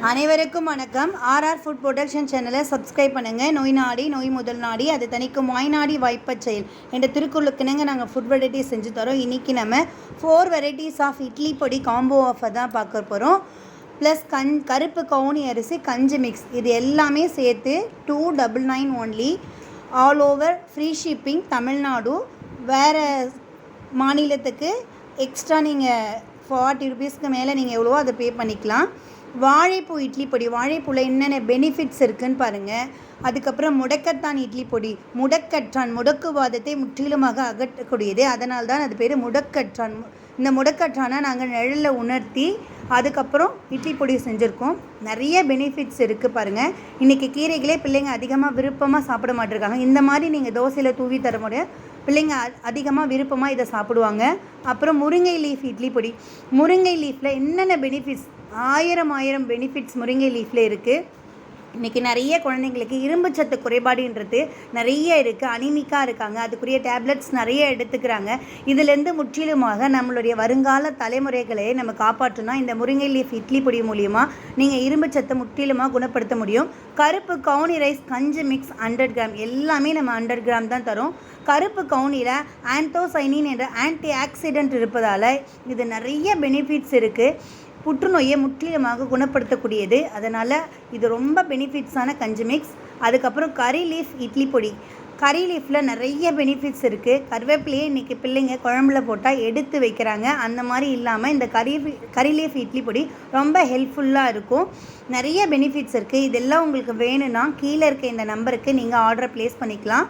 அனைவருக்கும் வணக்கம். RR food production சேனலை சப்ஸ்கிரைப் பண்ணுங்கள். நோய் நாடி நோய் முதல் நாடி அது தணிக்கும் வாய்நாடி வாய்ப்பச் செயல் என்ற திருக்குறளுக்குனங்க நாங்கள் ஃபுட் வெரைட்டிஸ் செஞ்சு தரோம். இன்றைக்கி நம்ம 4 வெரைட்டிஸ் ஆஃப் இட்லி பொடி காம்போ ஆஃபர் தான் பார்க்க போகிறோம். ப்ளஸ் கருப்பு கவுனி அரிசி கஞ்சி மிக்ஸ் இது எல்லாமே சேர்த்து 299 only. All over free shipping Tamil Nadu. வேறு மாநிலத்துக்கு எக்ஸ்ட்ரா நீங்கள் 40 ருபீஸ்க்கு மேலே நீங்கள் எவ்வளவோ அதை பே பண்ணிக்கலாம். வாழைப்பூ இட்லி பொடி, வாழைப்பூவில் என்னென்ன பெனிஃபிட்ஸ் இருக்குதுன்னு பாருங்கள். அதுக்கப்புறம் முடக்கத்தான் இட்லி பொடி, முடக்கற்றான் முடக்குவாதத்தை முற்றிலுமாக அகற்றக்கூடியது, அதனால் தான் அது பேர் முடக்கற்றான். இந்த முடக்கற்றானை நாங்கள் நிழலில் உணர்த்தி அதுக்கப்புறம் இட்லி பொடி செஞ்சுருக்கோம். நிறைய பெனிஃபிட்ஸ் இருக்குது பாருங்கள். இன்றைக்கி கீரைகளே பிள்ளைங்க அதிகமாக விருப்பமாக சாப்பிட மாட்டிருக்காங்க. இந்த மாதிரி நீங்கள் தோசையில் தூவி தர முடியும், பிள்ளைங்க அதிகமாக விருப்பமாக இதை சாப்பிடுவாங்க. அப்புறம் முருங்கை லீஃப் இட்லி பொடி, முருங்கை லீஃப்பில் என்னென்ன பெனிஃபிட்ஸ், ஆயிரம் பெனிஃபிட்ஸ் முருங்கை லீஃப்பில் இருக்குது. இன்றைக்கி நிறைய குழந்தைங்களுக்கு இரும்பு சத்து குறைபாடுன்றது நிறைய இருக்குது, அனிமிக்காக இருக்காங்க, அதுக்குரிய டேப்லெட்ஸ் நிறைய எடுத்துக்கிறாங்க. இதிலேருந்து முற்றிலுமாக நம்மளுடைய வருங்கால தலைமுறைகளை நம்ம காப்பாற்றினா இந்த முருங்கை லீஃப் இட்லி பொடி மூலியமாக நீங்கள் இரும்பு சத்தை முற்றிலுமாக குணப்படுத்த முடியும். கருப்பு கவுனி ரைஸ் கஞ்சி மிக்ஸ் 100 கிராம் எல்லாமே நம்ம 100 கிராம் தான் தரோம். கருப்பு கவுனியில் ஆன்டோசைனின் என்ற ஆன்டி ஆக்சிடென்ட் இருப்பதால் இது நிறைய பெனிஃபிட்ஸ் இருக்குது. புற்றுநோயை முற்றிலுமாக குணப்படுத்தக்கூடியது, அதனால் இது ரொம்ப பெனிஃபிட்ஸான கஞ்சி மிக்ஸ். அதுக்கப்புறம் கறி லீஃப் இட்லி பொடி, கறி லீஃபில் நிறைய பெனிஃபிட்ஸ் இருக்குது. கருவேப்பிலையே இன்றைக்கி பிள்ளைங்க குழம்புல போட்டால் எடுத்து வைக்கிறாங்க. அந்த மாதிரி இல்லாமல் இந்த கறி லீஃப் இட்லி பொடி ரொம்ப ஹெல்ப்ஃபுல்லாக இருக்கும். நிறைய பெனிஃபிட்ஸ் இருக்குது. இதெல்லாம் உங்களுக்கு வேணும்னா கீழே இருக்க இந்த நம்பருக்கு நீங்கள் ஆர்டரை ப்ளேஸ் பண்ணிக்கலாம்.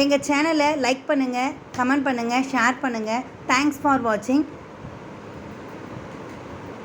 எங்கள் சேனலை லைக் பண்ணுங்கள், கமெண்ட் பண்ணுங்கள், ஷேர் பண்ணுங்கள். தேங்க்ஸ் ஃபார் வாட்சிங்.